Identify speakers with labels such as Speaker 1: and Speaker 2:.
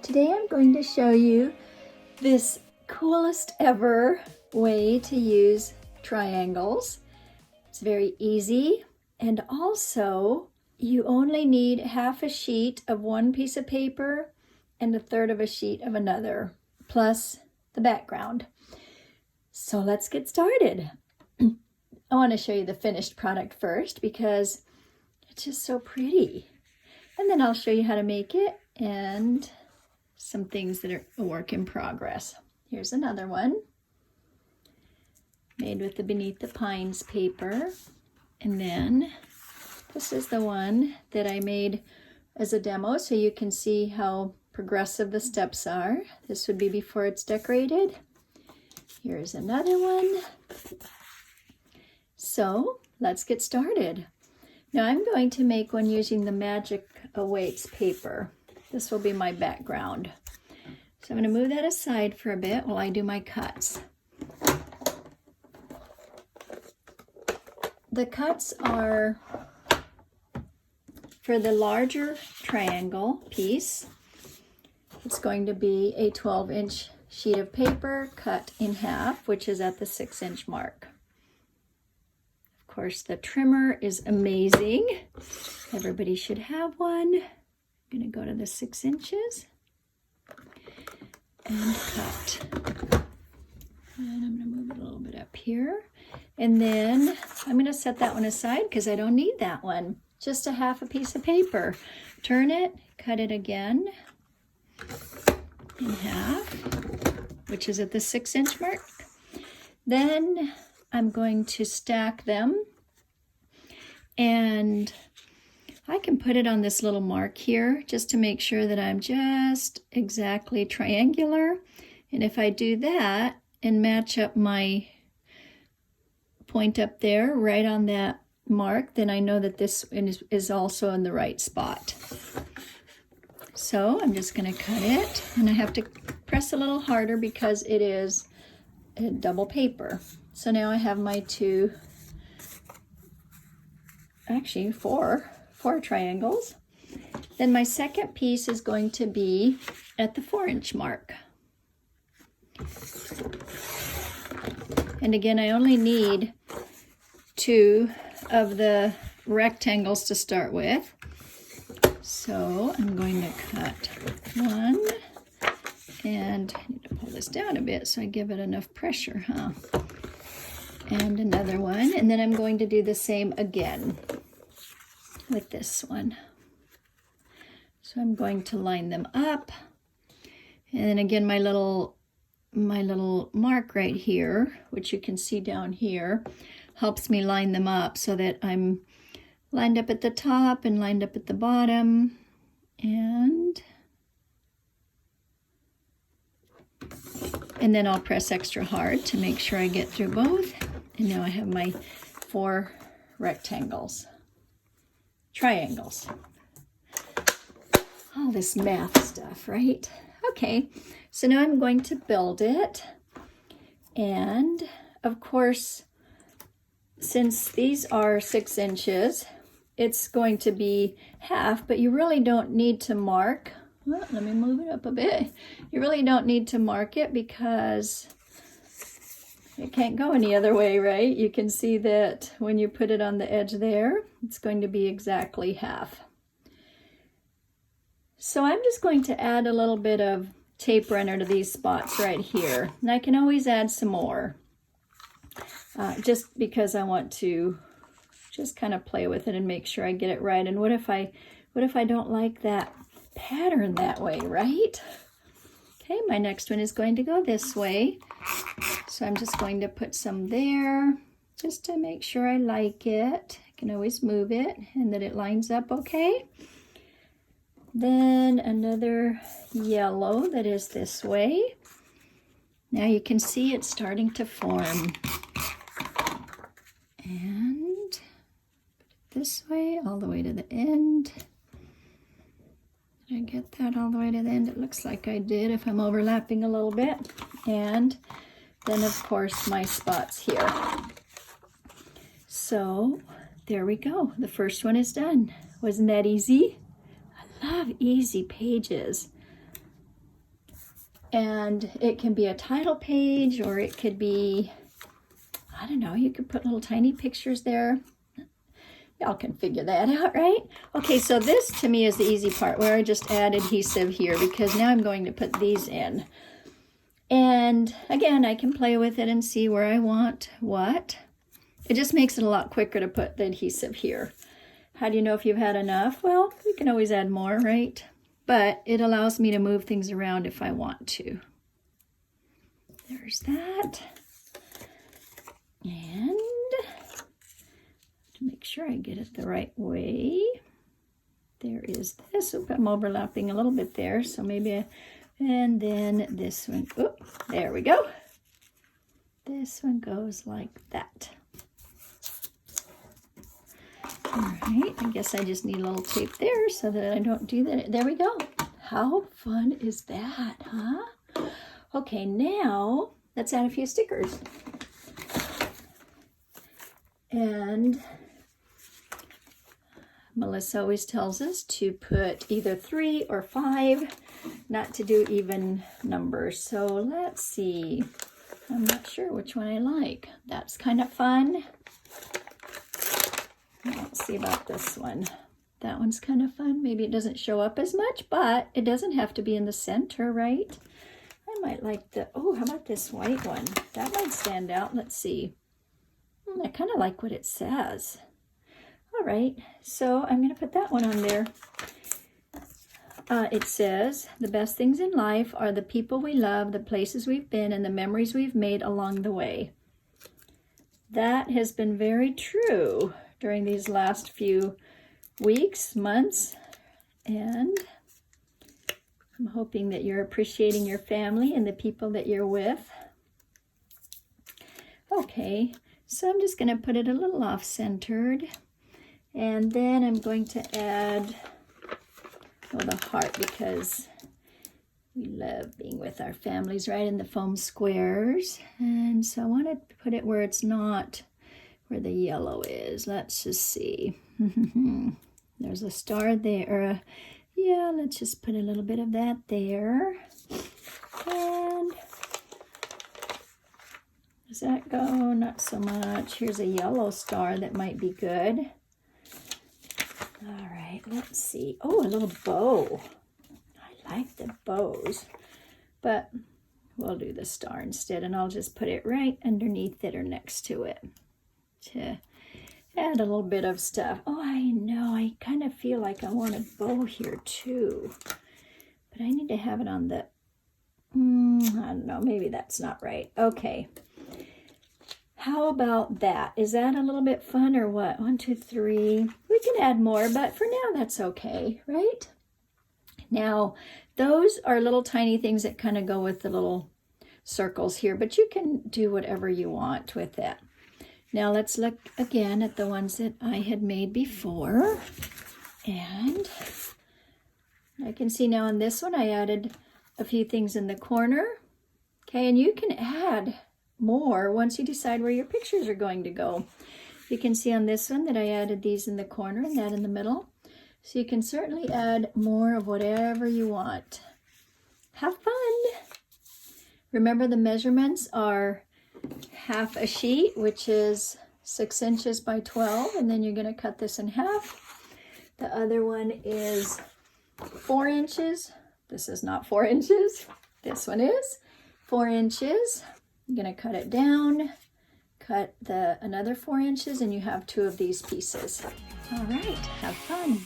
Speaker 1: Today I'm going to show you this coolest ever way to use triangles. It's very easy, and also you only need half a sheet of one piece of paper and a third of a sheet of another, plus the background. So let's get started. I want to show you the finished product first because it's just so pretty. And then I'll show you how to make it and some things that are a work in progress. Here's another one made with the Beneath the Pines paper. And then this is the one that I made as a demo so you can see how progressive the steps are. This would be before it's decorated. Here's another one. So let's get started. Now I'm going to make one using the Magic Awaits paper. This will be my background. So I'm going to move that aside for a bit while I do my cuts. The cuts are for the larger triangle piece. It's going to be a 12-inch sheet of paper cut in half, which is at the 6-inch mark. Of course, the trimmer is amazing. Everybody should have one. I'm going to go to the 6 inches and cut. And I'm going to move it a little bit up here. And then I'm going to set that one aside because I don't need that one. Just a half a piece of paper. Turn it, cut it again in half, which is at the 6-inch mark. Then I'm going to stack them, and I can put it on this little mark here just to make sure that I'm just exactly triangular. And if I do that and match up my point up there right on that mark, then I know that this is also in the right spot. So I'm just going to cut it, and I have to press a little harder because it is a double paper. So now I have my four triangles. Then my second piece is going to be at the 4-inch mark. And again, I only need 2 of the rectangles to start with. So I'm going to cut one, and I need to pull this down a bit so I give it enough pressure, and another one, and then I'm going to do the same again with this one. So I'm going to line them up, and then again my little mark right here, which you can see down here, helps me line them up so that I'm lined up at the top and lined up at the bottom, and then I'll press extra hard to make sure I get through both. And now I have my 4 triangles. All this math stuff, right? Okay, so now I'm going to build it. And of course, since these are 6 inches, it's going to be half, but you really don't need to mark. Well, let me move it up a bit. You really don't need to mark it because it can't go any other way, right? You can see that when you put it on the edge there, it's going to be exactly half. So I'm just going to add a little bit of tape runner to these spots right here. And I can always add some more, just because I want to just kind of play with it and make sure I get it right. And what if I don't like that pattern that way, right? Okay, my next one is going to go this way. So I'm just going to put some there just to make sure I like it. I can always move it and that it lines up okay. Then another yellow that is this way. Now you can see it's starting to form. And put it this way all the way to the end. Did I get that all the way to the end? It looks like I did if I'm overlapping a little bit. And then of course my spots here. So there we go. The first one is done. Wasn't that easy? I love easy pages. And it can be a title page, or it could be, I don't know, you could put little tiny pictures there. Y'all can figure that out, right? Okay, so this to me is the easy part, where I just add adhesive here, because now I'm going to put these in. And again, I can play with it and see where I want what. It just makes it a lot quicker to put the adhesive here. How do you know if you've had enough? Well, you can always add more, right? But it allows me to move things around if I want to. There's that. And to make sure I get it the right way, there is this. Oop, I'm overlapping a little bit there, so maybe and then this one. Oop, there we go. This one goes like that. All right, I guess I just need a little tape there so that I don't do that. There we go. How fun is that, huh? Okay, now let's add a few stickers. And Melissa always tells us to put either 3 or 5, not to do even numbers. So let's see. I'm not sure which one I like. That's kind of fun. Let's see about this one. That one's kind of fun. Maybe it doesn't show up as much, but it doesn't have to be in the center, right? I might like the, oh, how about this white one? That might stand out. Let's see. I kind of like what it says. All right, so I'm going to put that one on there. It says, the best things in life are the people we love, the places we've been, and the memories we've made along the way. That has been very true during these last few weeks, months, and I'm hoping that you're appreciating your family and the people that you're with. Okay, so I'm just going to put it a little off-centered, and then I'm going to add, well, the heart, because we love being with our families, right, in the foam squares. And so I want to put it where it's not where the yellow is. Let's just see. There's a star there. Yeah, let's just put a little bit of that there. And does that go? Not so much. Here's a yellow star that might be good. All right, let's see. Oh, a little bow. I like the bows, but we'll do the star instead, and I'll just put it right underneath it or next to it to add a little bit of stuff. Oh, I know. I kind of feel like I want a bow here too, but I need to have it on the, I don't know, maybe that's not right. Okay. How about that? Is that a little bit fun or what? 1, 2, 3. We can add more, but for now that's okay, right? Now, those are little tiny things that kind of go with the little circles here, but you can do whatever you want with it. Now let's look again at the ones that I had made before. And I can see now on this one I added a few things in the corner. Okay, and you can add more once you decide where your pictures are going to go. You can see on this one that I added these in the corner and that in the middle. So you can certainly add more of whatever you want. Have fun. Remember, the measurements are half a sheet, which is 6 inches by 12, and then you're going to cut this in half. The other one is 4 inches. This is not 4 inches. This one is 4 inches. I'm going to cut it down, cut another 4 inches, and you have 2 of these pieces. All right, have fun.